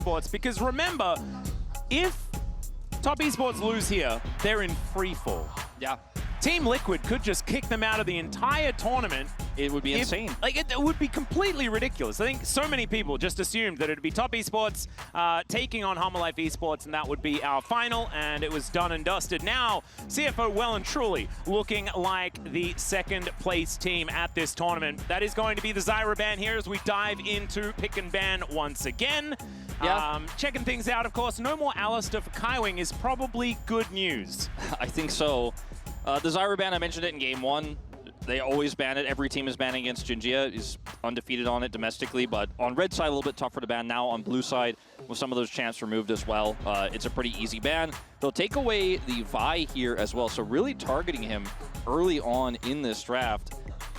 Esports, because remember, if Top Esports lose here, they're in free fall. Yeah. Team Liquid could just kick them out of the entire tournament. It would be insane. Like, it would be completely ridiculous. I think so many people just assumed that it would be Top Esports taking on Life Esports, and that would be our final, and it was done and dusted. Now, CFO well and truly looking like the second place team at this tournament. That is going to be the Zyra ban here as we dive into pick and ban once again. Yeah. Checking things out, of course. No more Alistair for Kaiwing is probably good news. I think so. The Zyra ban, I mentioned it in game one. They always ban it. Every team is banning against JunJia. He's undefeated on it domestically, but on red side, a little bit tougher to ban. Now on blue side, with some of those chants removed as well, it's a pretty easy ban. They'll take away the Vi here as well, so really targeting him early on in this draft.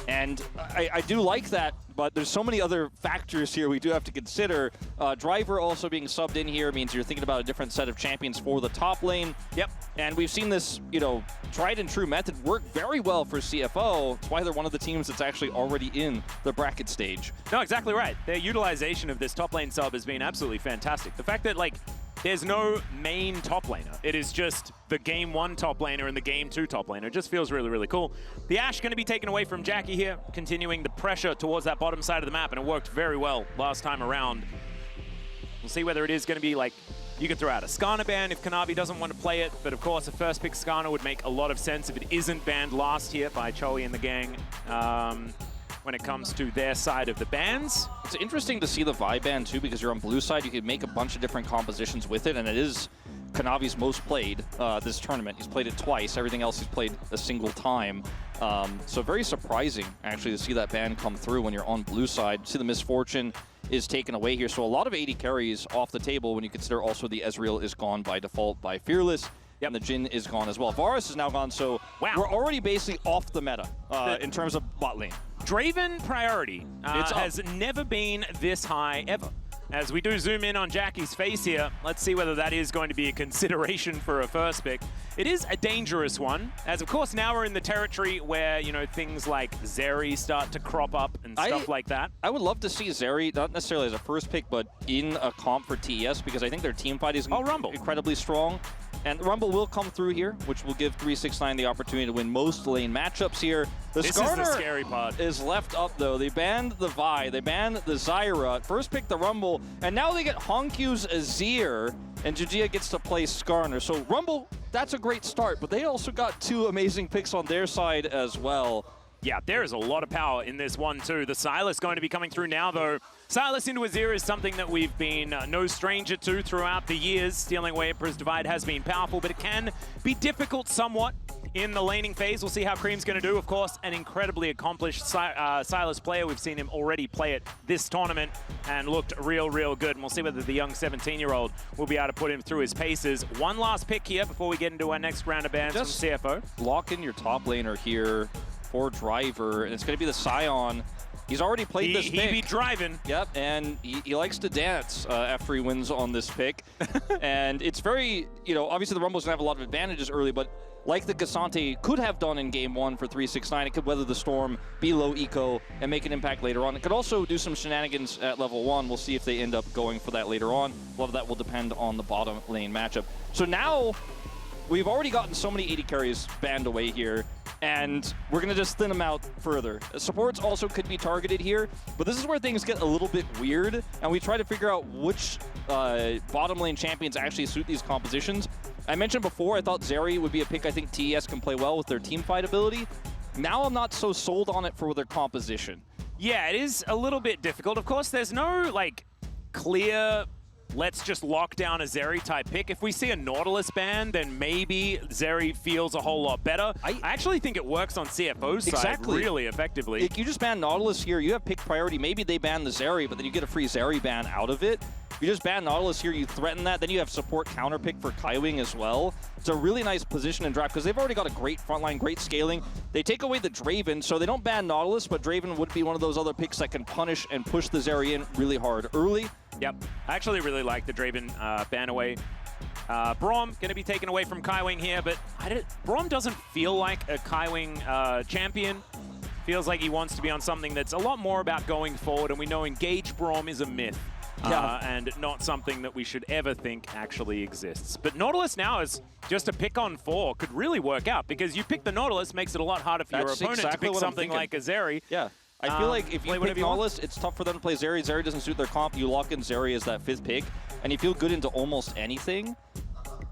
And I do like that, but there's so many other factors here we do have to consider. Driver also being subbed in here means you're thinking about a different set of champions for the top lane. Yep. And we've seen this, you know, tried and true method work very well for CFO. That's why they're one of the teams that's actually already in the bracket stage. No, exactly right. Their utilization of this top lane sub has been absolutely fantastic. The fact that, like, there's no main top laner. It is just the game one top laner and the game two top laner. It just feels really, really cool. The Ashe going to be taken away from Jackie here, continuing the pressure towards that bottom side of the map, and it worked very well last time around. We'll see whether it is going to be like, you could throw out a Skarner ban if Kanavi doesn't want to play it, but of course a first pick Skarner would make a lot of sense if it isn't banned last year by Choi and the gang. When it comes to their side of the bans. It's interesting to see the Vi ban too, because you're on blue side, you can make a bunch of different compositions with it, and it is Kanavi's most played this tournament. He's played it twice, everything else he's played a single time. So very surprising actually to see that ban come through when you're on blue side. See the misfortune is taken away here, so a lot of 80 carries off the table when you consider also the Ezreal is gone by default by Fearless. Yep. And the Jhin is gone as well. Varus is now gone, so wow. We're already basically off the meta in terms of bot lane. Draven priority has never been this high ever. As we do zoom in on Jackie's face here, let's see whether that is going to be a consideration for a first pick. It is a dangerous one, as of course now we're in the territory where, you know, things like Zeri start to crop up and stuff like that. I would love to see Zeri, not necessarily as a first pick, but in a comp for TES, because I think their team fight is incredibly strong. And Rumble will come through here, which will give 369 the opportunity to win most lane matchups here. This is the scary part. Is left up, though. They banned the Vi, they banned the Zyra, first pick the Rumble, and now they get hongQ's Azir, and JunJia gets to play Skarner. So Rumble, that's a great start, but they also got two amazing picks on their side as well. Yeah, there is a lot of power in this one, too. The Sylas going to be coming through now, though. Sylas into Azir is something that we've been no stranger to throughout the years. Stealing away Emperor's Divide has been powerful, but it can be difficult somewhat in the laning phase. We'll see how Creme's going to do. Of course, an incredibly accomplished Sylas player. We've seen him already play it this tournament and looked real, real good. And we'll see whether the young 17-year-old will be able to put him through his paces. One last pick here before we get into our next round of bans from CFO. Lock in your top laner here for Driver, and it's going to be the Sion. He's already played this pick. He be driving. Yep, and he likes to dance after he wins on this pick. And it's very, you know, obviously the Rumble's going to have a lot of advantages early, but like the Cassante could have done in game one for 369, it could weather the storm, be low eco, and make an impact later on. It could also do some shenanigans at level 1. We'll see if they end up going for that later on. A lot of that will depend on the bottom lane matchup. So now, we've already gotten so many 80 carries banned away here, and we're going to just thin them out further. Supports also could be targeted here, but this is where things get a little bit weird, and we try to figure out which bottom lane champions actually suit these compositions. I mentioned before, I thought Zeri would be a pick I think TES can play well with their team fight ability. Now I'm not so sold on it for their composition. Yeah, it is a little bit difficult. Of course, there's no, like, clear let's just lock down a Zeri type pick. If we see a Nautilus ban, then maybe Zeri feels a whole lot better. I actually think it works on CFO's side really effectively. If you just ban Nautilus here, you have pick priority. Maybe they ban the Zeri, but then you get a free Zeri ban out of it. If you just ban Nautilus here, you threaten that, then you have support counter pick for Kaiwing as well. It's a really nice position and draft because they've already got a great frontline, great scaling. They take away the Draven, so they don't ban Nautilus, but Draven would be one of those other picks that can punish and push the Zeri in really hard early. Yep, I actually really like the Draven ban away. Braum going to be taken away from Kaiwing here, but Braum doesn't feel like a Kaiwing champion. Feels like he wants to be on something that's a lot more about going forward, and we know Engage Braum is a myth. and not something that we should ever think actually exists. But Nautilus now is just a pick on 4 could really work out, because you pick the Nautilus makes it a lot harder for your opponent to pick something like a Zeri. Yeah. I feel like if you pick Nautilus, it's tough for them to play Zeri. Zeri doesn't suit their comp. You lock in Zeri as that 5th pick, and you feel good into almost anything.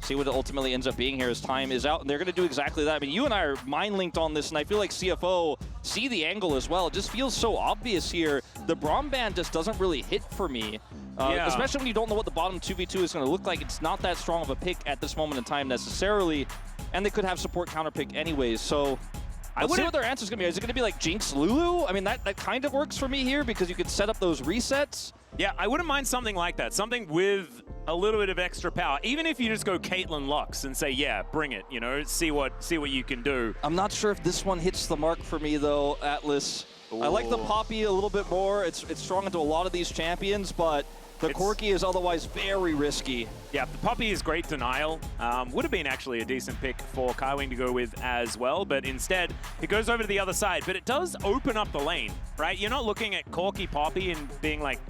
See what it ultimately ends up being here as time is out, and they're going to do exactly that. I mean, you and I are mind-linked on this, and I feel like CFO see the angle as well. It just feels so obvious here. The Braum ban just doesn't really hit for me, especially when you don't know what the bottom 2v2 is going to look like. It's not that strong of a pick at this moment in time necessarily, and they could have support counter pick anyways, so... Let's see what their answer is going to be. Is it going to be like Jinx Lulu? I mean, that kind of works for me here because you could set up those resets. Yeah, I wouldn't mind something like that. Something with a little bit of extra power. Even if you just go Caitlyn Lux and say, yeah, bring it, you know, see what you can do. I'm not sure if this one hits the mark for me, though, Atlas. Ooh. I like the Poppy a little bit more. It's strong into a lot of these champions, but... The Corki is otherwise very risky. Yeah, the Poppy is great denial. Would have been actually a decent pick for Kaiwing to go with as well, but instead it goes over to the other side. But it does open up the lane, right? You're not looking at Corki Poppy and being like,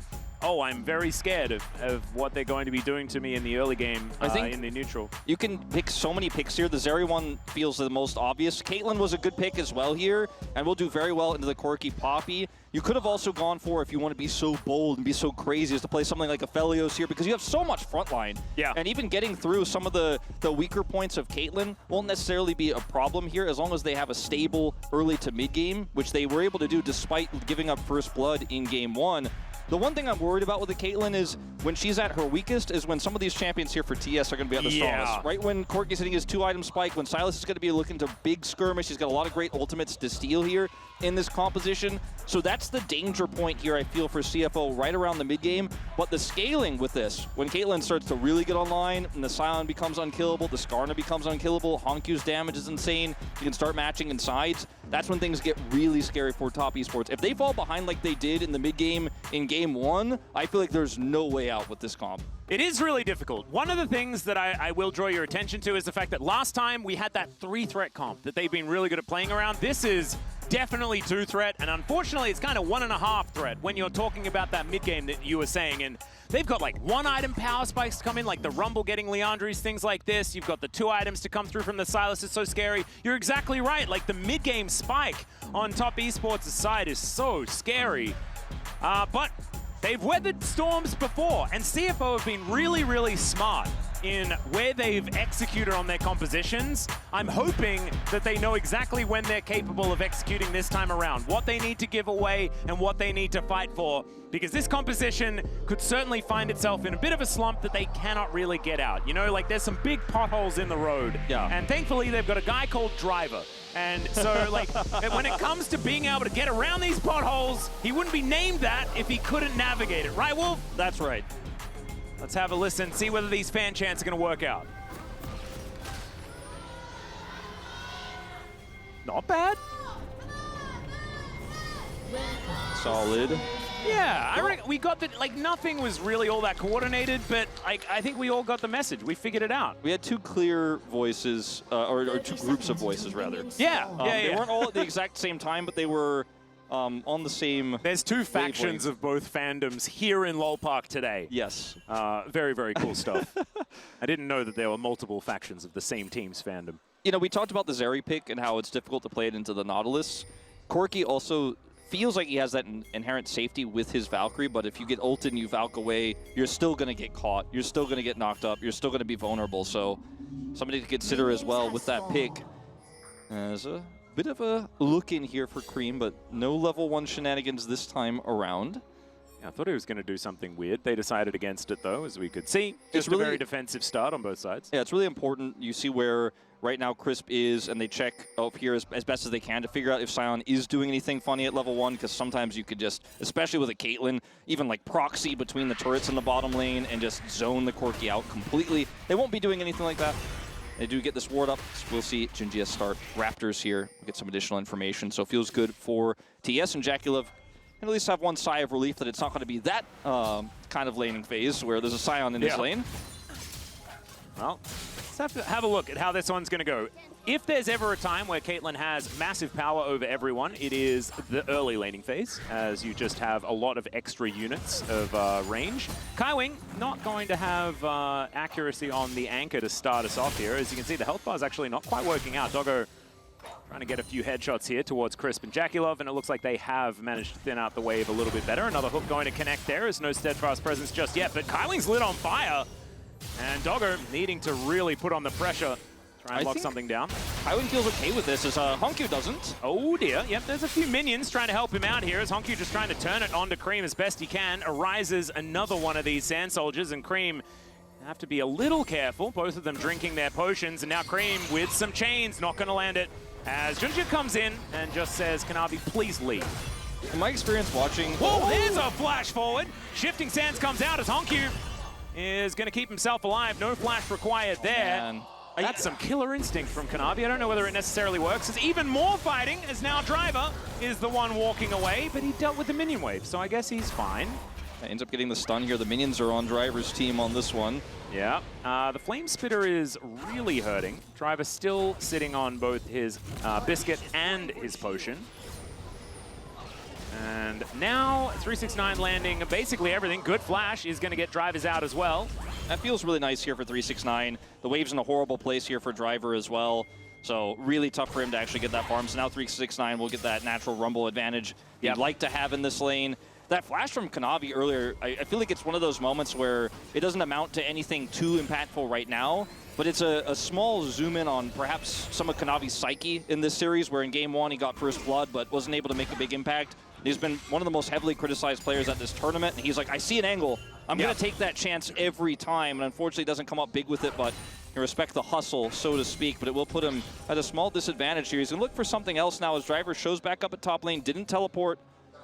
oh, I'm very scared of what they're going to be doing to me in the early game in the neutral. You can pick so many picks here. The Zeri one feels the most obvious. Caitlyn was a good pick as well here, and will do very well into the Corki Poppy. You could have also gone for, if you want to be so bold and be so crazy, is to play something like a Felios here, because you have so much frontline. Yeah. And even getting through some of the weaker points of Caitlyn won't necessarily be a problem here, as long as they have a stable early to mid game, which they were able to do despite giving up first blood in game 1. The one thing I'm worried about with the Caitlyn is when she's at her weakest is when some of these champions here for TS are going to be at the strongest. Right when Corki's hitting his 2-item spike, when Sylas is going to be looking to big skirmish, he's got a lot of great ultimates to steal here in this composition. So that's the danger point here, I feel, for CFO right around the mid game. But the scaling with this, when Caitlyn starts to really get online and the Sion becomes unkillable, the Skarner becomes unkillable, hongQ's damage is insane, you can start matching in sides, that's when things get really scary for top esports. If they fall behind like they did in the mid game in game 1, I feel like there's no way out with this comp. It is really difficult. One of the things that I will draw your attention to is the fact that last time we had that 3-threat comp that they've been really good at playing around. This is definitely 2-threat, and unfortunately it's kind of 1.5 threat when you're talking about that mid game that you were saying. And they've got like 1-item power spikes to come in, like the Rumble getting Leandri's, things like this. You've got the 2 items to come through from the Sylas. It's so scary. You're exactly right. Like the mid game spike on top esports' side is so scary. But they've weathered storms before, and CFO have been really, really smart in where they've executed on their compositions. I'm hoping that they know exactly when they're capable of executing this time around, what they need to give away and what they need to fight for, because this composition could certainly find itself in a bit of a slump that they cannot really get out. You know, like there's some big potholes in the road. Yeah. And thankfully they've got a guy called Driver. And so, like, when it comes to being able to get around these potholes, he wouldn't be named that if he couldn't navigate it. Right, Wolf? That's right. Let's have a listen, see whether these fan chants are going to work out. Not bad. Solid. Yeah, I reckon we got that. Like, nothing was really all that coordinated, but I think we all got the message. We figured it out. We had 2 clear voices, or 2 groups of voices, rather. Yeah, They weren't all at the exact same time, but they were on the same... There's 2 factions of both fandoms here in LoL Park today. Yes. Very, very cool stuff. I didn't know that there were multiple factions of the same team's fandom. You know, we talked about the Zeri pick and how it's difficult to play it into the Nautilus. Corki also feels like he has that inherent safety with his Valkyrie, but if you get ulted and you Valk away, you're still going to get caught. You're still going to get knocked up. You're still going to be vulnerable. So somebody to consider as well with that pick. There's a bit of a look in here for Creme, but no level 1 shenanigans this time around. Yeah, I thought he was going to do something weird. They decided against it, though, as we could see. Just really, a very defensive start on both sides. Yeah, it's really important. You see where right now Crisp is, and they check up here as best as they can to figure out if Sion is doing anything funny at level 1, because sometimes you could just, especially with a Caitlyn, even like proxy between the turrets in the bottom lane and just zone the Corki out completely. They won't be doing anything like that. They do get this ward up, so we'll see JunJia start Raptors here. We'll get some additional information, so it feels good for TES and JackeyLove. And at least have one sigh of relief that it's not going to be that kind of laning phase where there's a Sion in this lane. Well, have to have a look at how this one's going to go. If there's ever a time where Caitlyn has massive power over everyone, it is the early laning phase, as you just have a lot of extra units of range. Kaiwing not going to have accuracy on the anchor to start us off here. As you can see, the health bar is actually not quite working out. Doggo trying to get a few headshots here towards Crisp and JackeyLove, and it looks like they have managed to thin out the wave a little bit better. Another hook going to connect there. There's no steadfast presence just yet, but Kaiwing's lit on fire. And Doggo needing to really put on the pressure, try and lock something down. Kaiwing feels okay with this, as hongQ doesn't. Oh dear, yep, there's a few minions trying to help him out here, as hongQ just trying to turn it onto Creme as best he can. Arises another one of these Sand Soldiers, and Creme have to be a little careful, both of them drinking their potions, and now Creme with some chains, not gonna land it. As JunJia comes in and just says, Kanavi, please leave. In my experience watching... Whoa, there's a flash forward. Shifting Sands comes out as hongQ is going to keep himself alive. No flash required there. Man. That's some killer instinct from Kanavi. I don't know whether it necessarily works. There's even more fighting, as now Driver is the one walking away, but he dealt with the minion wave, so I guess he's fine. Ends up getting the stun here. The minions are on Driver's team on this one. Yeah, the Flame Spitter is really hurting. Driver still sitting on both his biscuit and his potion. And now 369 landing basically everything. Good flash is going to get Drivers out as well. That feels really nice here for 369. The wave's in a horrible place here for Driver as well. So really tough for him to actually get that farm. So now 369 will get that natural rumble advantage he'd like to have in this lane. That flash from Kanavi earlier, I feel like it's one of those moments where it doesn't amount to anything too impactful right now, but it's a small zoom in on perhaps some of Kanavi's psyche in this series, where in game one he got first blood but wasn't able to make a big impact. He's been one of the most heavily criticized players at this tournament, and he's like, I see an angle. I'm going to take that chance every time, and unfortunately doesn't come up big with it, but you respect the hustle, so to speak, but it will put him at a small disadvantage here. He's going to look for something else now as Driver shows back up at top lane, didn't teleport.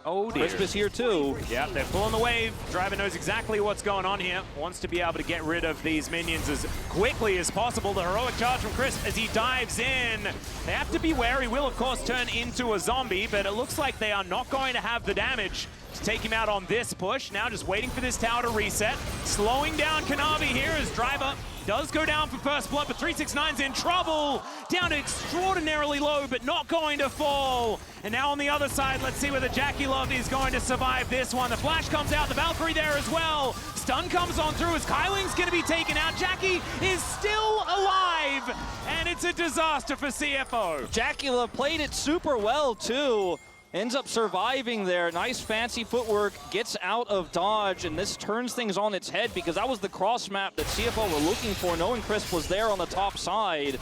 Oh dear. Crisp is here too. Yeah, they're pulling the wave. Driver knows exactly what's going on here. Wants to be able to get rid of these minions as quickly as possible. The heroic charge from Crisp as he dives in. They have to be wary. Will, of course, turn into a zombie, but it looks like they are not going to have the damage to take him out on this push. Now just waiting for this tower to reset. Slowing down Kanavi here as Driver does go down for first blood, but 369's in trouble. Down extraordinarily low, but not going to fall. And now on the other side, let's see whether JackeyLove is going to survive this one. The flash comes out, the Valkyrie there as well. Stun comes on through as Kaiwing's going to be taken out. Jackie is still alive, and it's a disaster for CFO. JackeyLove played it super well too. Ends up surviving there. Nice fancy footwork, gets out of dodge, and this turns things on its head because that was the cross map that CFO were looking for, knowing Crisp was there on the top side.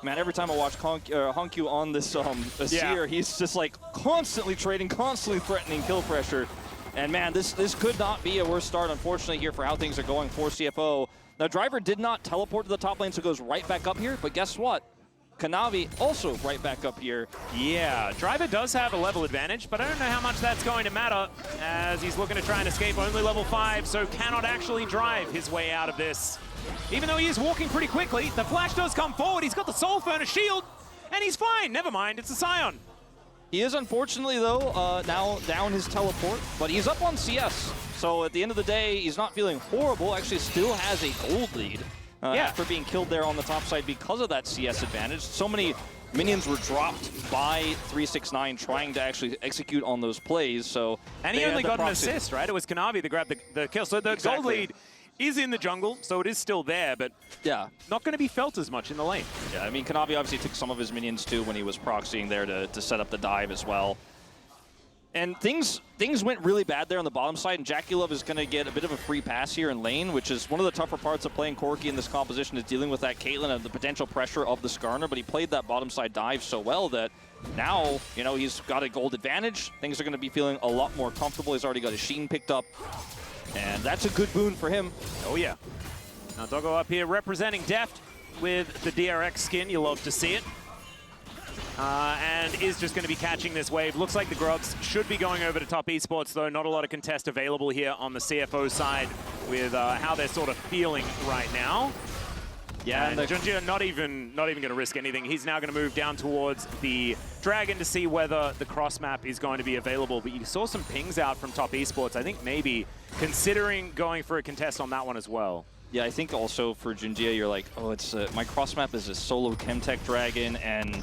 Man, every time I watch hongQ on this Azir, he's just like constantly trading, constantly threatening kill pressure. And man, this could not be a worse start, unfortunately, here for how things are going for CFO. Now, Driver did not teleport to the top lane, so goes right back up here, but guess what? Kanavi also right back up here. Yeah, Driver does have a level advantage, but I don't know how much that's going to matter as he's looking to try and escape. Only level 5, so cannot actually drive his way out of this. Even though he is walking pretty quickly, the flash does come forward. He's got the Soul Furnace shield, and he's fine. Never mind, it's a Sion. He is unfortunately, though, now down his teleport, but he's up on CS. So at the end of the day, he's not feeling horrible. Actually still has a gold lead. After being killed there on the top side because of that CS advantage. So many minions were dropped by 369 trying to actually execute on those plays. So and he only got an assist, right? It was Kanavi that grabbed the kill. So the gold lead is in the jungle, so it is still there, but not going to be felt as much in the lane. Yeah, I mean, Kanavi obviously took some of his minions too when he was proxying there to set up the dive as well. And things went really bad there on the bottom side, and JackeyLove is going to get a bit of a free pass here in lane, which is one of the tougher parts of playing Corki in this composition, is dealing with that Caitlyn and the potential pressure of the Skarner, but he played that bottom side dive so well that now, you know, he's got a gold advantage. Things are going to be feeling a lot more comfortable. He's already got his Sheen picked up, and that's a good boon for him. Oh, yeah. Now Doggo up here representing Deft with the DRX skin. You love to see it. And is just going to be catching this wave. Looks like the Grubs should be going over to top esports, though. Not a lot of contest available here on the CFO side with how they're sort of feeling right now. Yeah, and JunJia not even going to risk anything. He's now going to move down towards the Dragon to see whether the cross map is going to be available. But you saw some pings out from top esports. I think maybe considering going for a contest on that one as well. Yeah, I think also for JunJia, you're like, oh, it's my cross map is a solo Chemtech Dragon, and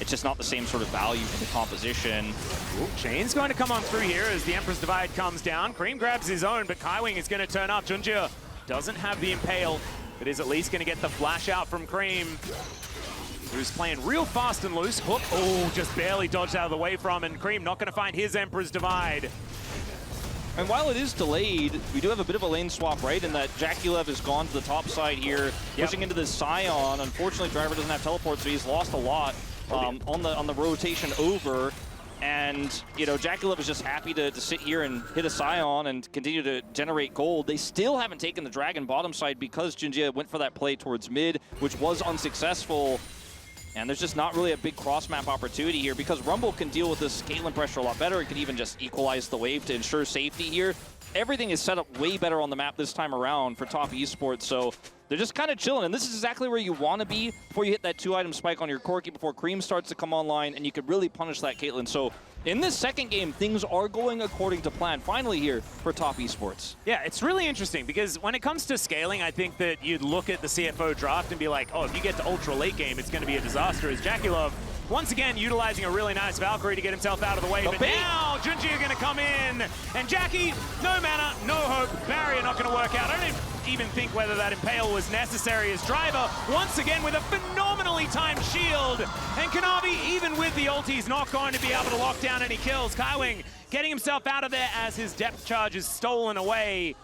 it's just not the same sort of value in the composition. Ooh, Chain's going to come on through here as the Emperor's Divide comes down. Creme grabs his own, but Kaiwing is going to turn up. JunJia doesn't have the Impale, but is at least going to get the flash out from Creme, who's playing real fast and loose. Hook, oh, just barely dodged out of the way from, and Creme not going to find his Emperor's Divide. And while it is delayed, we do have a bit of a lane swap, right? In that JackeyLove has gone to the top side here, pushing into this Sion. Unfortunately, Driver doesn't have teleport, so he's lost a lot on the rotation over. And, you know, JackeyLove is just happy to sit here and hit a Sion and continue to generate gold. They still haven't taken the Dragon bottom side because JunJia went for that play towards mid, which was unsuccessful. And there's just not really a big cross-map opportunity here because Rumble can deal with this Caitlyn pressure a lot better. It could even just equalize the wave to ensure safety here. Everything is set up way better on the map this time around for top esports, so they're just kind of chilling. And this is exactly where you want to be before you hit that 2-item spike on your Corki, before Creme starts to come online, and you could really punish that Caitlyn. So in this second game, things are going according to plan, finally here for top esports. Yeah, it's really interesting because when it comes to scaling, I think that you'd look at the CFO draft and be like, oh, if you get to ultra late game, it's going to be a disaster. As JackeyLove, once again, utilizing a really nice Valkyrie to get himself out of the way. But now, JunJia going to come in. And Jackie, no mana, no hope. Barrier not going to work out. I don't even think whether that Impale was necessary as Driver, once again with a phenomenally timed shield. And Kanavi, even with the ulti, is not going to be able to lock down any kills. Kaiwing getting himself out of there as his depth charge is stolen away.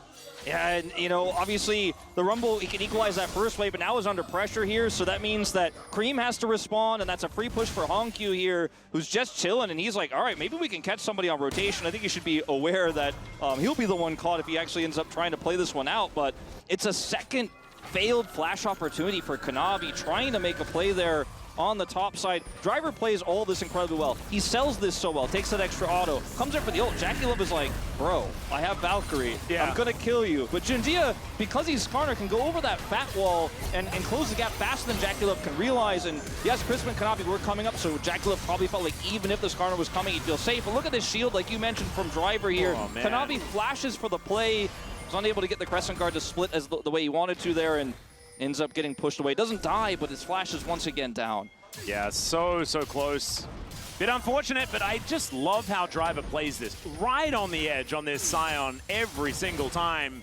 Yeah, and, you know, obviously the Rumble, he can equalize that first wave, but now is under pressure here, so that means that Creme has to respond, and that's a free push for hongQ here, who's just chilling, and he's like, all right, maybe we can catch somebody on rotation. I think he should be aware that he'll be the one caught if he actually ends up trying to play this one out, but it's a second failed flash opportunity for Kanavi, trying to make a play there on the top side. Driver plays all this incredibly well. He sells this so well, takes that extra auto, comes in for the ult. JackeyLove is like, bro, I have Valkyrie. Yeah. I'm gonna kill you. But JunJia, because he's Skarner, can go over that fat wall and close the gap faster than JackeyLove can realize. And yes, Crispin and Kanavi were coming up, so JackeyLove probably felt like even if the Skarner was coming, he'd feel safe. But look at this shield, like you mentioned, from Driver here. Oh, Kanavi flashes for the play, was unable to get the Crescent Guard to split as the way he wanted to there, and ends up getting pushed away. Doesn't die, but his flash is once again down. Yeah, so close. Bit unfortunate, but I just love how Driver plays this. Right on the edge on this Sion every single time.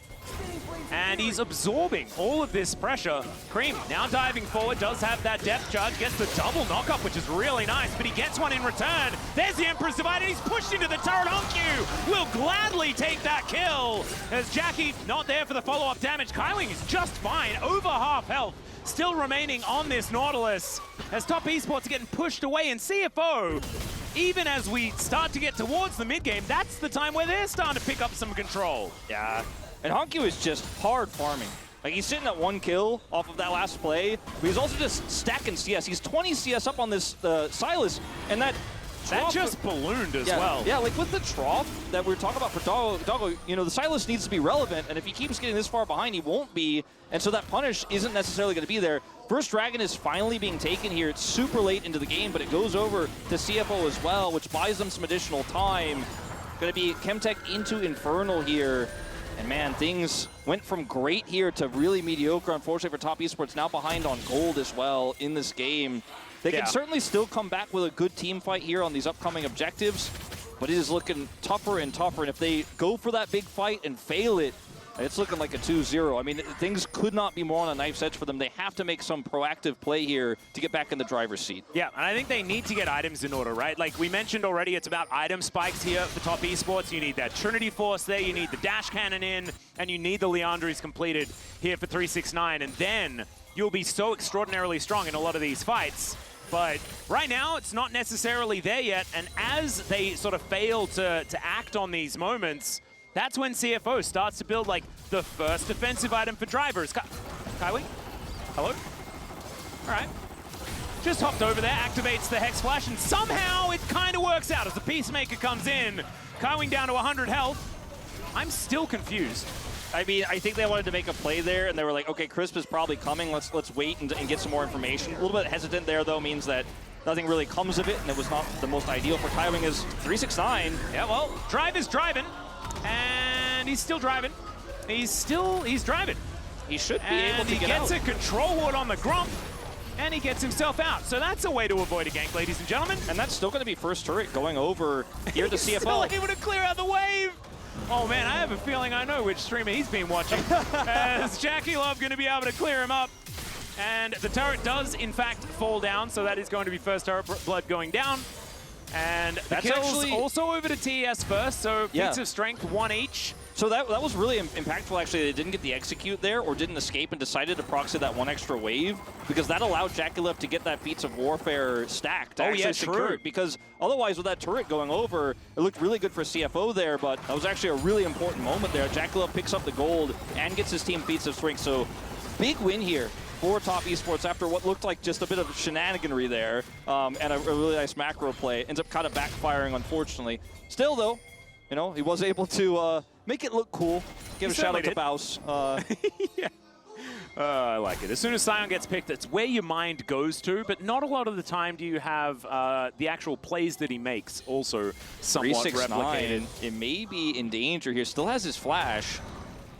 And he's absorbing all of this pressure. Creme now diving forward, does have that depth charge, gets the double knockup, which is really nice, but he gets one in return. There's the Emperor's Divide, and he's pushed into the turret. hongQ will gladly take that kill. As Jackie not there for the follow-up damage. Kaiwing is just fine, over half health. Still remaining on this Nautilus as top esports are getting pushed away, and CFO, even as we start to get towards the mid-game, that's the time where they're starting to pick up some control. Yeah, and hongQ is just hard farming. Like, he's sitting at 1 kill off of that last play, but he's also just stacking CS. He's 20 CS up on this Sylas, and that just ballooned as well. Yeah, like with the trough that we're talking about for Doggo, you know, the Sylas needs to be relevant, and if he keeps getting this far behind, he won't be, and so that punish isn't necessarily going to be there. First Dragon is finally being taken here. It's super late into the game, but it goes over to CFO as well, which buys them some additional time. Going to be Chemtech into Infernal here. And man, things went from great here to really mediocre, unfortunately, for top esports. Now behind on gold as well in this game. They can certainly still come back with a good team fight here on these upcoming objectives, but it is looking tougher and tougher. And if they go for that big fight and fail it, it's looking like a 2-0. I mean, things could not be more on a knife's edge for them. They have to make some proactive play here to get back in the driver's seat. Yeah, and I think they need to get items in order, right? Like we mentioned already, it's about item spikes here for top esports. You need that Trinity Force there, you need the Dash Cannon in, and you need the Leandries completed here for 369. And then you'll be so extraordinarily strong in a lot of these fights. But right now, it's not necessarily there yet. And as they sort of fail to act on these moments, that's when CFO starts to build like the first defensive item for drivers. Kaiwing? Hello? All right. Just hopped over there, activates the Hex Flash, and somehow it kind of works out as the Peacemaker comes in. Kaiwing down to 100 health. I'm still confused. I mean, I think they wanted to make a play there, and they were like, okay, Crisp is probably coming. Let's wait and get some more information. A little bit hesitant there, though, means that nothing really comes of it, and it was not the most ideal for Kaiwing. Is 369. Yeah, well, Drive is driving, and he's still driving. He's driving. He should be able to get out. And he gets a control ward on the Grump, and he gets himself out. So that's a way to avoid a gank, ladies and gentlemen. And that's still going to be first turret going over here to CFO. Still able to clear out the wave. Oh man, I have a feeling I know which streamer he's been watching. As JackeyLove going to be able to clear him up. And the turret does, in fact, fall down, so that is going to be first turret blood going down. And the That's kills actually also over to TES first, so feats of strength, 1 each. So that was really impactful, actually. They didn't get the execute there or didn't escape and decided to proxy that 1 extra wave because that allowed JackeyLove to get that Feats of Warfare stack to actually secure it. Because otherwise, with that turret going over, it looked really good for CFO there, but that was actually a really important moment there. JackeyLove picks up the gold and gets his team Feats of Strength. So big win here for Top Esports after what looked like just a bit of shenaniganry there and a really nice macro play. Ends up kind of backfiring, unfortunately. Still, though, you know, he was able to make it look cool. Give a shout out to Baus. Yeah. I like it. As soon as Sion gets picked, it's where your mind goes to, but not a lot of the time do you have the actual plays that he makes also somewhat replicated. It may be in danger here. Still has his flash.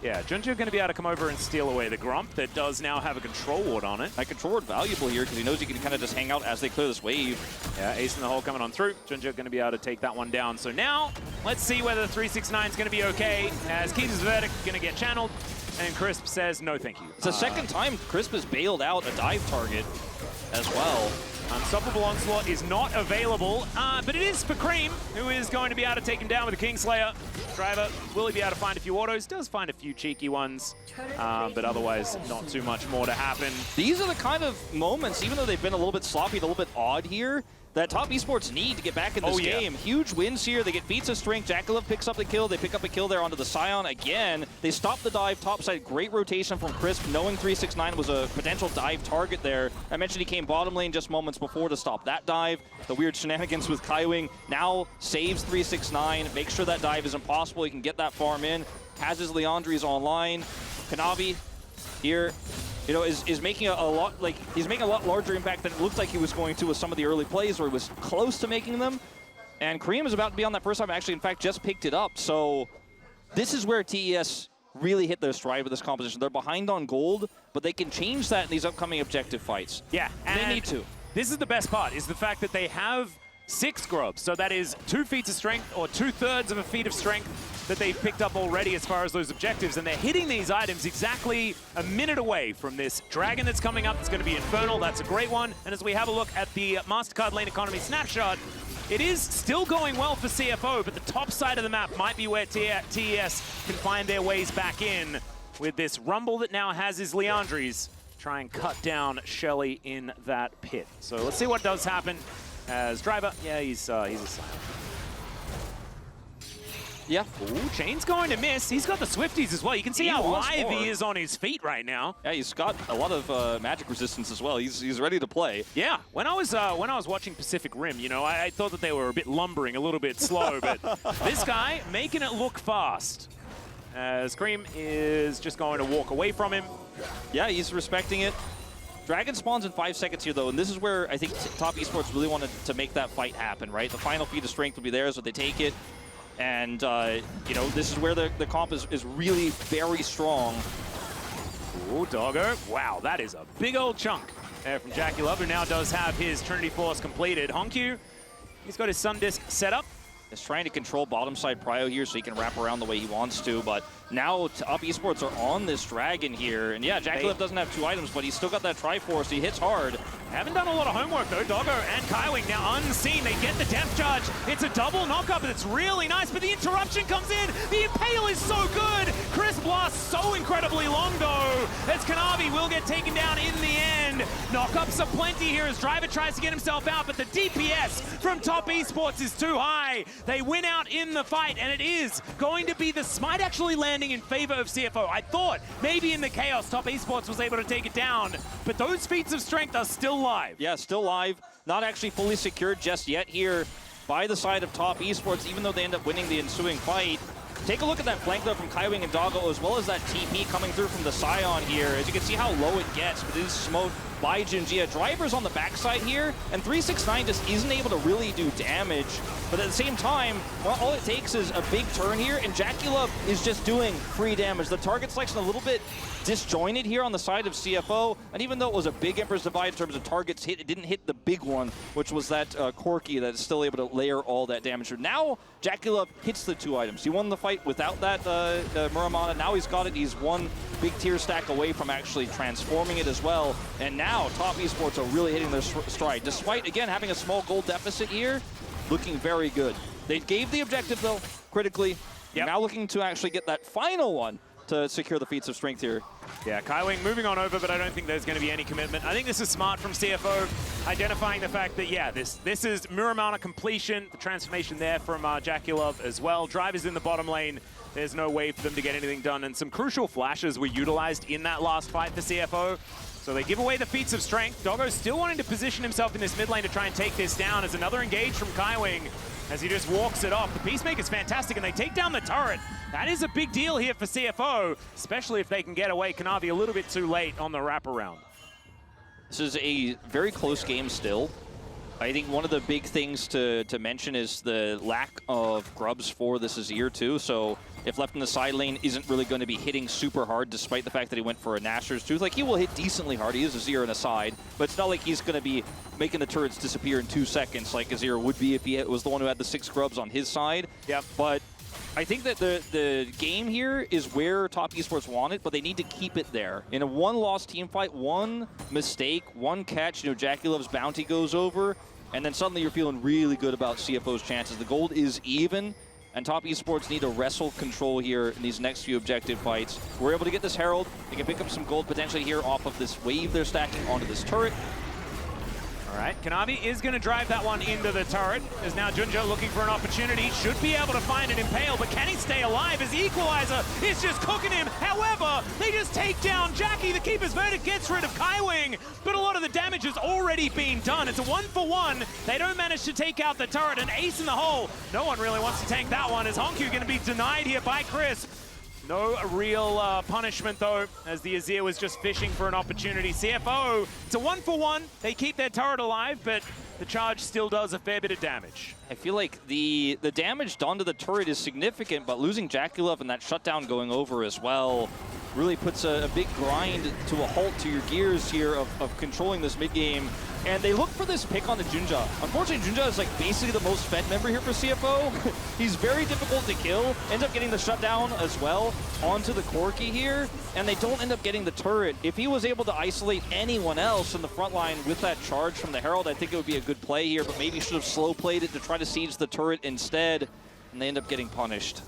Yeah, JunJia going to be able to come over and steal away the Grump that does now have a control ward on it. That control ward valuable here because he knows he can kind of just hang out as they clear this wave. Yeah, ace in the hole coming on through. JunJia going to be able to take that one down. So now, let's see whether the 369 is going to be okay as Keith's verdict going to get channeled. And Crisp says, no thank you. It's the second time Crisp has bailed out a dive target as well. Unstoppable Onslaught is not available, but it is for Creme, who is going to be able to take him down with the Kingslayer. Driver, will he be able to find a few autos? Does find a few cheeky ones, but otherwise not too much more to happen. These are the kind of moments, even though they've been a little bit sloppy, a little bit odd here, that Top Esports need to get back in this game. Huge wins here. They get Feats of Strength. JackeyLove picks up the kill. They pick up a kill there onto the Sion again. They stop the dive topside. Great rotation from Crisp, knowing 369 was a potential dive target there. I mentioned he came bottom lane just moments before to stop that dive. The weird shenanigans with Kaiwing now saves 369, makes sure that dive is impossible. He can get that farm in. Has his Leandries online. Kanavi here, you know, is making a lot, like, he's making a lot larger impact than it looked like he was going to with some of the early plays where he was close to making them. And Creme is about to be on that first time, actually, in fact, just picked it up. So this is where TES really hit their stride with this composition. They're behind on gold, but they can change that in these upcoming objective fights. Yeah, and they need to. This is the best part, is the fact that they have 6 grubs. So that is 2 feats of strength, or 2/3 of a feat of strength that they've picked up already as far as those objectives. And they're hitting these items exactly a minute away from this dragon that's coming up. It's going to be Infernal. That's a great one. And as we have a look at the MasterCard Lane Economy snapshot, it is still going well for CFO, but the top side of the map might be where TES can find their ways back in with this Rumble that now has his Leandries. Try and cut down Shelly in that pit. So let's see what does happen as Driver. Yeah, he's a silent. Yeah. Ooh, Chain's going to miss. He's got the Swifties as well. You can see how live he is on his feet right now. Yeah, he's got a lot of magic resistance as well. He's ready to play. Yeah. When I was watching Pacific Rim, you know, I thought that they were a bit lumbering, a little bit slow, but this guy making it look fast. As Creme is just going to walk away from him. Yeah, he's respecting it. Dragon spawns in 5 seconds here, though, and this is where I think Top Esports really wanted to make that fight happen, right? The final feat of strength will be theirs, so they take it. And, you know, this is where the comp is really very strong. Ooh, Doggo. Wow, that is a big old chunk there from JackeyLove, who now does have his Trinity Force completed. hongQ, he's got his Sun Disc set up. He's trying to control bottom side prio here so he can wrap around the way he wants to, but now Top Esports are on this dragon here. And yeah, JackeyLove doesn't have 2 items, but he's still got that Triforce. He hits hard. Haven't done a lot of homework though. Doggo and Kaiwing now unseen. They get the depth charge. It's a double knockup, but it's really nice. But the interruption comes in. The Impale is so good. Chris Blast so incredibly long though, as Kanavi will get taken down in the end. Knockups are plenty here as Driver tries to get himself out, but the DPS from Top Esports is too high. They win out in the fight, and it is going to be the smite actually landing in favor of CFO. I thought maybe in the chaos Top Esports was able to take it down, but those feats of strength are still live. Yeah, still live. Not actually fully secured just yet here by the side of Top Esports, even though they end up winning the ensuing fight. Take a look at that flank though from Kaiwing and Doggo, as well as that TP coming through from the Sion here. As you can see how low it gets, but it is smoked by JunJia. Driver's on the backside here, and 369 just isn't able to really do damage. But at the same time, all it takes is a big turn here, and JackeyLove is just doing free damage. The target selection a little bit disjointed here on the side of CFO, and even though it was a big Emperor's Divide in terms of targets hit, it didn't hit the big one, which was that Corki that is still able to layer all that damage. So now JackeyLove hits the 2 items. He won the fight without that Muramana. Now he's got it. He's one big tier stack away from actually transforming it as well. And now Top Esports are really hitting their stride. Despite, again, having a small gold deficit here, looking very good. They gave the objective, though, critically. Yep. Now looking to actually get that final one to secure the feats of strength here. Yeah, Kaiwing moving on over, but I don't think there's going to be any commitment. I think this is smart from CFO, identifying the fact that, yeah, this is Muramana completion, the transformation there from JackeyLove as well. Drive is in the bottom lane. There's no way for them to get anything done, and some crucial flashes were utilized in that last fight for CFO. So they give away the feats of strength. Doggo still wanting to position himself in this mid lane to try and take this down as another engage from Kaiwing as he just walks it off. The Peacemaker's fantastic, and they take down the turret. That is a big deal here for CFO, especially if they can get away Kanavi a little bit too late on the wraparound. This is a very close game still. I think one of the big things to mention is the lack of grubs for this Azir too. So if left in the side lane, isn't really going to be hitting super hard, despite the fact that he went for a Nashor's Tooth. Like, he will hit decently hard. He is Azir in a side, but it's not like he's going to be making the turrets disappear in 2 seconds like Azir would be if he was the one who had the 6 grubs on his side. Yep. But I think that the game here is where Top Esports want it, but they need to keep it there. In a one-loss team fight, one mistake, one catch, JackeyLove's bounty goes over, and then suddenly you're feeling really good about CFO's chances. The gold is even, and Top Esports need to wrestle control here in these next few objective fights. We're able to get this Herald. They can pick up some gold potentially here off of this wave they're stacking onto this turret. All right, Kanavi is going to drive that one into the turret. As now JunJia looking for an opportunity. Should be able to find an Impale, but can he stay alive as the Equalizer is just cooking him? However, they just take down Jackie. The Keeper's Verdict gets rid of Kaiwing, but a lot of the damage has already been done. It's a 1-for-1. They don't manage to take out the turret. An ace in the hole. No one really wants to tank that one. Is hongQ going to be denied here by Crisp? No real punishment, though, as the Azir was just fishing for an opportunity. CFO, it's a 1-for-1. They keep their turret alive, but the charge still does a fair bit of damage. I feel like the damage done to the turret is significant, but losing JackeyLove and that shutdown going over as well really puts a big grind to a halt to your gears here of controlling this mid-game. And they look for this pick on the JunJia. Unfortunately, JunJia is like basically the most fed member here for CFO. He's very difficult to kill. Ends up getting the shutdown as well onto the Corki here, and they don't end up getting the turret. If he was able to isolate anyone else in the front line with that charge from the Herald, I think it would be a good play here, but maybe should have slow played it to try to siege the turret instead, and they end up getting punished.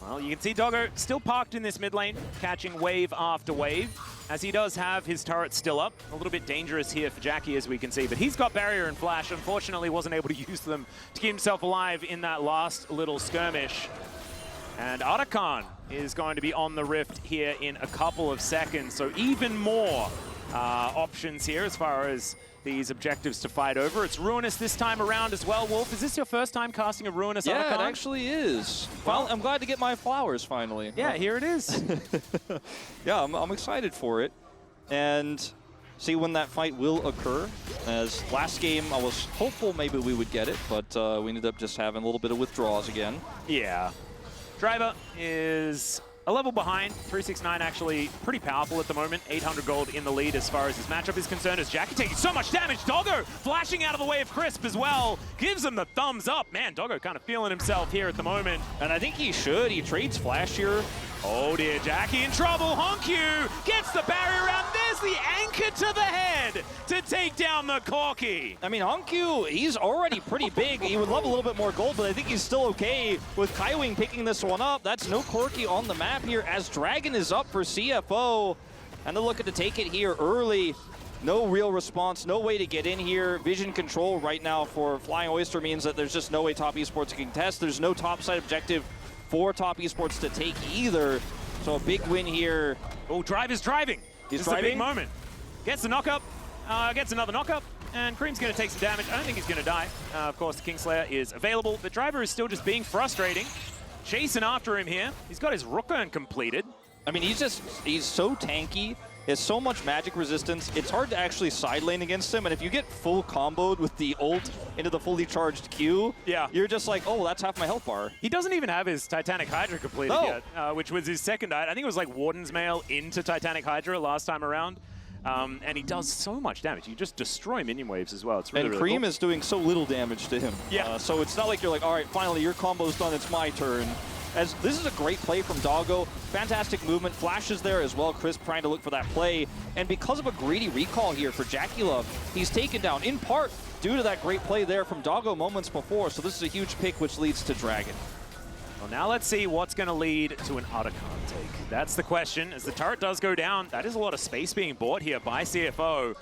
Well, you can see Doggo still parked in this mid lane, catching wave after wave, as he does have his turret still up. A little bit dangerous here for Jackie, as we can see, but he's got barrier and flash. Unfortunately, wasn't able to use them to keep himself alive in that last little skirmish. And Arakan is going to be on the rift here in a couple of seconds, so even more options here as far as these objectives to fight over. It's Ruinous this time around as well. Wolf, is this your first time casting a Ruinous Arakan? Yeah, it actually is. Well, I'm glad to get my flowers finally. Yeah, here it is. Yeah, I'm excited for it. And see when that fight will occur. As last game, I was hopeful maybe we would get it, but we ended up just having a little bit of withdrawals again. Yeah. Driver is a level behind. 369 actually pretty powerful at the moment. 800 gold in the lead as far as his matchup is concerned, as Jackie taking so much damage. Doggo flashing out of the way of Crisp as well. Gives him the thumbs up. Man, Doggo kind of feeling himself here at the moment. And I think he should. He trades flash here. Oh dear, Jackie in trouble. hongQ gets the barrier around. There's the anchor to the head to take down the Corki. I mean, hongQ, he's already pretty big. He would love a little bit more gold, but I think he's still okay with Kaiwing picking this one up. That's no Corki on the map here, as Dragon is up for CFO. And they're looking to take it here early. No real response, no way to get in here. Vision control right now for Flying Oyster means that there's just no way Top Esports can contest. There's no topside objective for Top Esports to take either. So a big win here. Oh, Drive is driving. He's this driving. is a big moment. Gets the knock-up, gets another knock-up, and Creme's going to take some damage. I don't think he's going to die. Of course, the Kingslayer is available. The Driver is still just being frustrating. chasing after him here. He's got his rook urn completed. I mean, he's so tanky. He has so much magic resistance. It's hard to actually side lane against him. And if you get full comboed with the ult into the fully charged Q, you're just like, oh, that's half my health bar. He doesn't even have his Titanic Hydra completed yet, which was his second. I think it was like Warden's Mail into Titanic Hydra last time around. And he does so much damage. You just destroy minion waves as well. It's really, really Creme cool. is doing so little damage to him. Yeah. So it's not like you're like, all right, finally your combo's done, it's my turn. As this is a great play from Doggo. Fantastic movement. Flashes there as well. Crisp trying to look for that play. And because of a greedy recall here for JackeyLove, he's taken down in part due to that great play there from Doggo moments before. So this is a huge pick which leads to Dragon. Well, now let's see what's going to lead to an Otacon take. That's the question. As the turret does go down, that is a lot of space being bought here by CFO.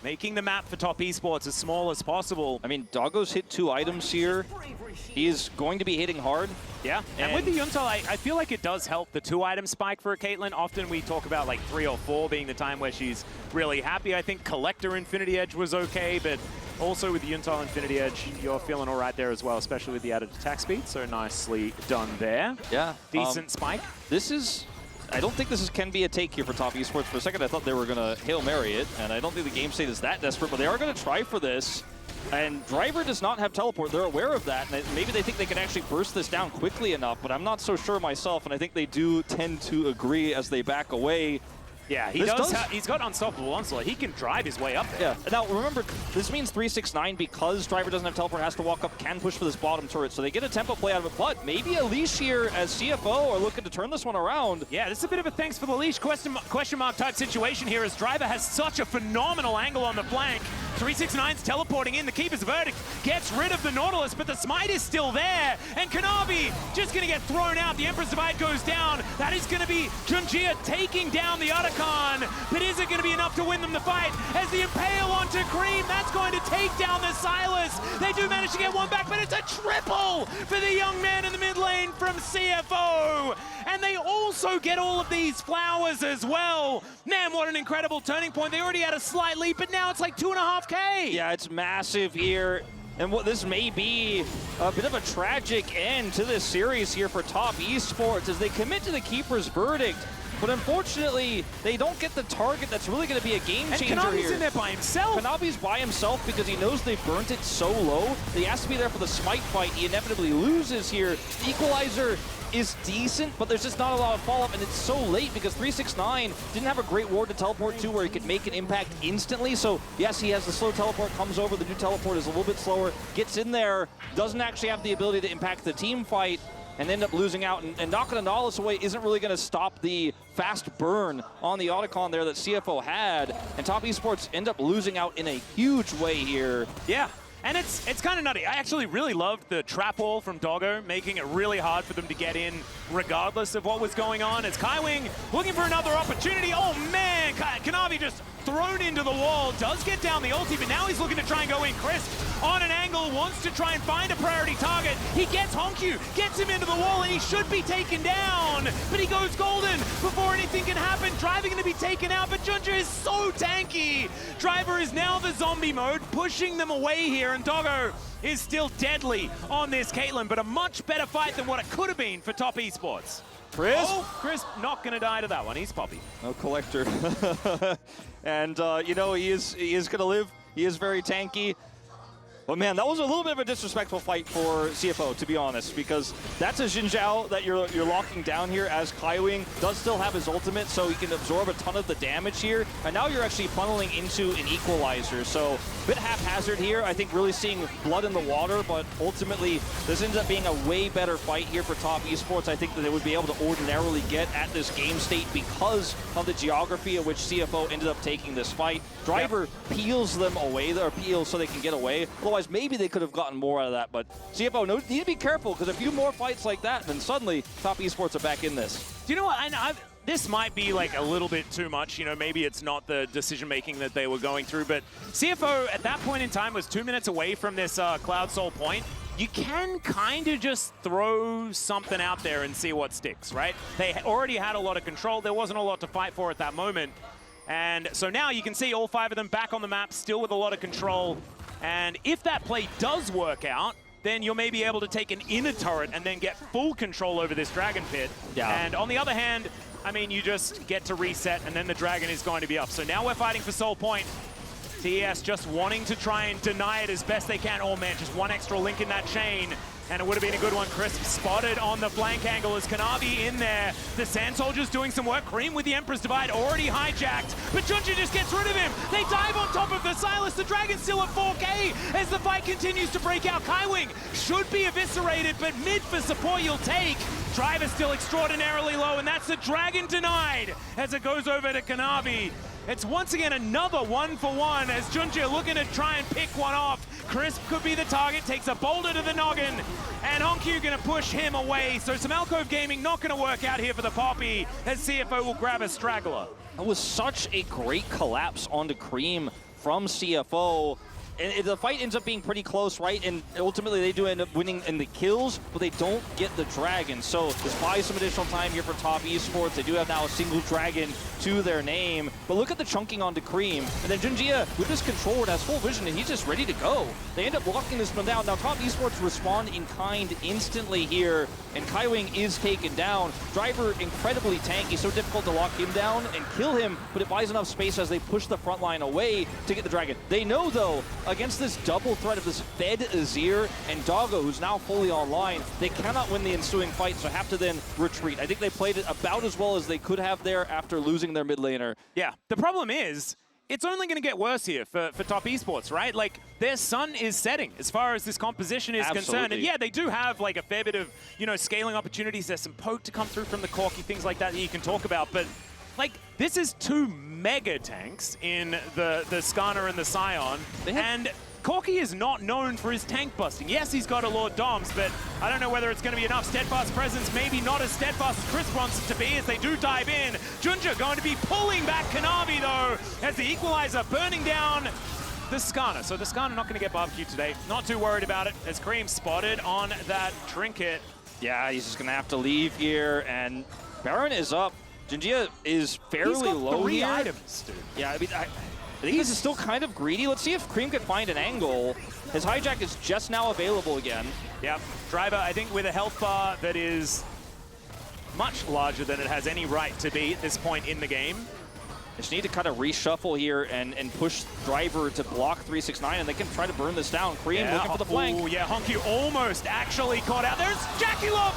Making the map for Top Esports as small as possible. I mean, Doggo's hit 2 items here. He is going to be hitting hard. Yeah, and with the Yuntal, I feel like it does help the 2-item spike for Caitlyn. Often we talk about like 3 or 4 being the time where she's really happy. I think Collector Infinity Edge was okay, but also with the Yuntal Infinity Edge, you're feeling all right there as well, especially with the added attack speed. So nicely done there. Yeah. Decent spike. This is... I don't think this can be a take here for Top Esports. For a second, I thought they were going to Hail Mary it, and I don't think the game state is that desperate, but they are going to try for this. And Driver does not have teleport. They're aware of that, and maybe they think they can actually burst this down quickly enough, but I'm not so sure myself, and I think they do tend to agree as they back away. Yeah, he's got unstoppable onslaught. He can drive his way up there. Yeah. Now, remember, this means 369, because Driver doesn't have teleport, has to walk up, can push for this bottom turret, so they get a tempo play out of it. But maybe a leash here as CFO are looking to turn this one around. Yeah, this is a bit of a thanks for the leash question mark type situation here as Driver has such a phenomenal angle on the flank. 369's teleporting in. The Keeper's Verdict gets rid of the Nautilus, but the Smite is still there. And Kanavi just going to get thrown out. The Emperor's Divide goes down. That is going to be JunJia taking down the Otacon. But is it going to be enough to win them the fight? As the Impale onto Creme, that's going to take down the Sylas. They do manage to get one back, but it's a triple for the young man in the mid lane from CFO. And they also get all of these flowers as well. Man, what an incredible turning point. They already had a slight lead, but now it's like 2.5K. Yeah, it's massive here. And what this may be a bit of a tragic end to this series here for Top Esports as they commit to the Keeper's Verdict. But unfortunately, they don't get the target that's really going to be a game changer and Kanavi's here. in there by himself. Kanavi's by himself because he knows they burnt it so low. He has to be there for the smite fight. He inevitably loses here. The equalizer is decent, but there's just not a lot of follow-up, and it's so late because 369 didn't have a great ward to teleport to where he could make an impact instantly. So yes, he has the slow teleport, comes over, the new teleport is a little bit slower, gets in there, doesn't actually have the ability to impact the team fight, and end up losing out. And knocking a Nautilus away isn't really going to stop the fast burn on the Otacon there that CFO had, and Top Esports end up losing out in a huge way here. Yeah. And it's kind of nutty. I actually really loved the trap wall from Doggo, making it really hard for them to get in regardless of what was going on. As Kaiwing looking for another opportunity. Oh man, Kanavi just thrown into the wall, does get down the ulti, but now he's looking to try and go in crisp on an angle, wants to try and find a priority target. He gets hongQ, gets him into the wall, and he should be taken down, but he goes golden before anything can happen. Driver going to be taken out, but JunJia is so tanky. Driver is now the zombie mode, pushing them away here, and Doggo is still deadly on this Caitlyn, but a much better fight than what it could have been for Top Esports. Crisp? Oh, Crisp not going to die to that one. He's Poppy. No Collector. And, you know, he is going to live. He is very tanky. But man, that was a little bit of a disrespectful fight for CFO, to be honest, because that's a Xin Zhao that you're locking down here as Kaiwing does still have his ultimate, so he can absorb a ton of the damage here. And now you're actually funneling into an equalizer, so a bit haphazard here. I think really seeing blood in the water, but ultimately this ends up being a way better fight here for Top Esports. I think that they would be able to ordinarily get at this game state because of the geography of which CFO ended up taking this fight. Driver peels them away, or peels so they can get away. Otherwise, maybe they could have gotten more out of that, but CFO need to be careful because a few more fights like that, then suddenly Top Esports are back in this. Do you know what? This might be like a little bit too much. You know, maybe it's not the decision-making that they were going through, but CFO at that point in time was 2 minutes away from this Cloud Soul point. You can kind of just throw something out there and see what sticks, right? They already had a lot of control. There wasn't a lot to fight for at that moment. And so now you can see all 5 of them back on the map, still with a lot of control. And if that play does work out, then you're maybe able to take an inner turret and then get full control over this Dragon Pit. Yeah. And on the other hand, I mean, you just get to reset and then the Dragon is going to be up. So now we're fighting for Seoul Point. TES just wanting to try and deny it as best they can. Oh man, just one extra link in that chain. And it would have been a good one. Crisp spotted on the flank angle as Kanavi in there. The Sand Soldier's doing some work. Creme with the Emperor's Divide already hijacked. But JunJia just gets rid of him. They dive on top of the Sylas. The Dragon's still at 4K as the fight continues to break out. Kaiwing should be eviscerated, but mid for support you'll take. Driver's still extraordinarily low, and that's the Dragon denied as it goes over to Kanavi. It's once again another 1-for-1 as JunJia looking to try and pick one off. Crisp could be the target, takes a boulder to the noggin, and hongQ gonna push him away. So some Alcove Gaming not gonna work out here for the Poppy as CFO will grab a straggler. That was such a great collapse onto Creme from CFO. And the fight ends up being pretty close, right? And ultimately they do end up winning in the kills, but they don't get the Dragon. So this buys some additional time here for Top Esports. They do have now a single Dragon to their name. But look at the chunking onto Creme. And then JunJia, with this controller, has full vision, and he's just ready to go. They end up locking this one down. Now Top Esports respond in kind instantly here, and Kaiwing is taken down. Driver incredibly tanky, so difficult to lock him down and kill him, but it buys enough space as they push the front line away to get the Dragon. They know, though, against this double threat of this fed Azir and Doggo, who's now fully online, they cannot win the ensuing fight, so have to then retreat. I think they played it about as well as they could have there after losing their mid laner. Yeah, the problem is, it's only going to get worse here for Top Esports, right? Like, their sun is setting as far as this composition is concerned. And yeah, they do have like a fair bit of, you know, scaling opportunities. There's some poke to come through from the Corki, things like that you can talk about. But like, this is two mega tanks in the Skarner and the Sion. And Corki is not known for his tank busting. Yes, he's got a Lord Doms, but I don't know whether it's going to be enough steadfast presence. Maybe not as steadfast as Chris wants it to be as they do dive in. JunJia going to be pulling back Kanavi, though, as the equalizer burning down the Skarner. So the Skarner not going to get barbecued today. Not too worried about it as Creme spotted on that trinket. Yeah, he's just going to have to leave here, and Baron is up. JunJia is fairly low three here. items, dude. Yeah, I mean, I think this is still kind of greedy. Let's see if Creme can find an angle. His hijack is just now available again. Yep, Driver, I think with a health bar that is much larger than it has any right to be at this point in the game. Just need to kind of reshuffle here and push Driver to block 369, and they can try to burn this down. Creme looking for the flank. Oh, yeah, hongQ almost actually caught out. There's JackeyLove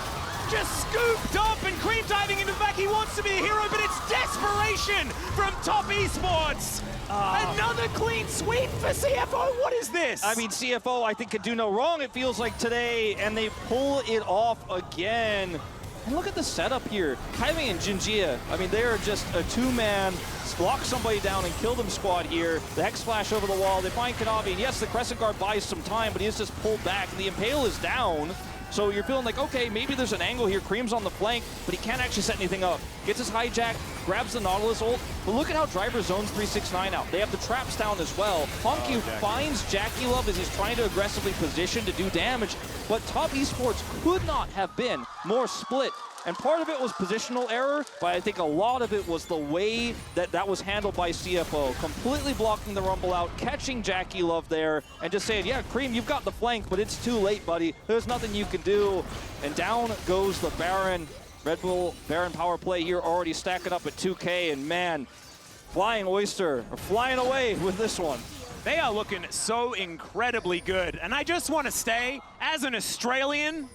just scooped up, and Creme diving into the back. He wants to be a hero, but it's desperation from Top Esports. Another clean sweep for CFO. What is this? I mean, CFO, I think, could do no wrong, it feels like today, and they pull it off again. And look at the setup here. Kaiwing and JunJia, I mean, they are just a two-man, block somebody down and kill them squad here. The Hex Flash over the wall. They find Kanavi, and yes, the Crescent Guard buys some time, but he is just pulled back. The Impale is down. So you're feeling like, okay, maybe there's an angle here. Creme's on the flank, but he can't actually set anything up. Gets his hijack, grabs the Nautilus ult, but look at how Driver zones 369 out. They have the traps down as well. hongQ finds JackeyLove as he's trying to aggressively position to do damage, but Top Esports could not have been more split. And part of it was positional error, but I think a lot of it was the way that was handled by CFO. Completely blocking the Rumble out, catching JackeyLove there, and just saying, yeah, Creme, you've got the flank, but it's too late, buddy. There's nothing you can do. And down goes the Baron. Red Bull Baron power play here already stacking up at 2K, and man, Flying Oyster are flying away with this one. They are looking so incredibly good. And I just want to stay, as an Australian,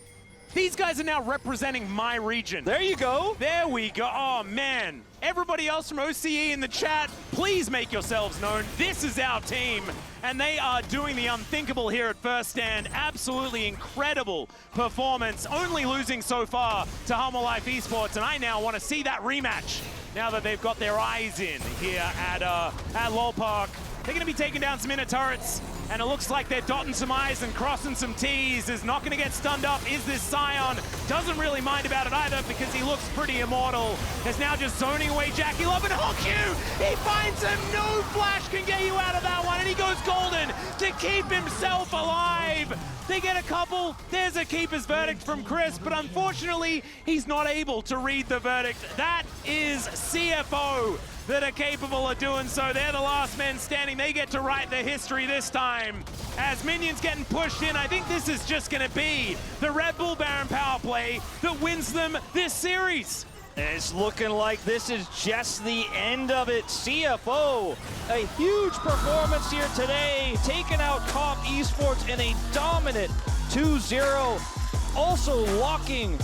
these guys are now representing my region. There you go. There we go. Oh, man. Everybody else from OCE in the chat, please make yourselves known. This is our team, and they are doing the unthinkable here at First Stand. Absolutely incredible performance, only losing so far to Humble Life Esports, and I now want to see that rematch now that they've got their eyes in here at Lol Park. They're going to be taking down some inner turrets, and it looks like they're dotting some I's and crossing some T's. Is not going to get stunned up. Is this Sion? Doesn't really mind about it either because he looks pretty immortal. Is now just zoning away JackeyLove, and hongQ! He finds him! No flash can get you out of that one, and he goes golden to keep himself alive. They get a couple. There's a keeper's verdict from Chris, but unfortunately, he's not able to read the verdict. That is CFO that are capable of doing so. They're the last men standing. They get to write the history this time. as minions getting pushed in. I think this is just going to be the Red Bull Baron power play that wins them this series. It's looking like this is just the end of it. CFO, a huge performance here today, taking out Top Esports in a dominant 2-0. Also locking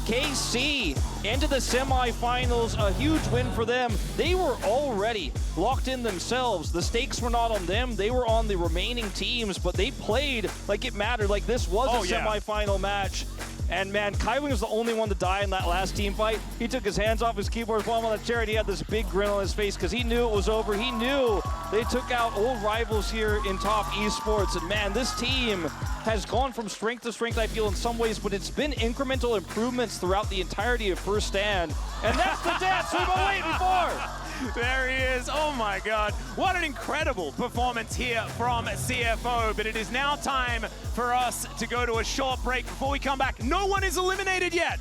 KC into the semifinals, a huge win for them. They were already locked in themselves. The stakes were not on them. They were on the remaining teams, but they played like it mattered, like this was a semifinal match. And man, Kaiwing was the only one to die in that last team fight. He took his hands off his keyboard, put him on the chair, and he had this big grin on his face because he knew it was over. He knew they took out old rivals here in Top Esports. And man, this team has gone from strength to strength, I feel, in some ways, but it's been incremental improvements throughout the entirety of First Stand. And that's the dance we've been waiting for. There he is. Oh my God. What an incredible performance here from CFO. But it is now time for us to go to a short break. Before we come back, no one is eliminated yet.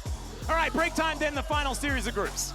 All right, break time, then the final series of groups.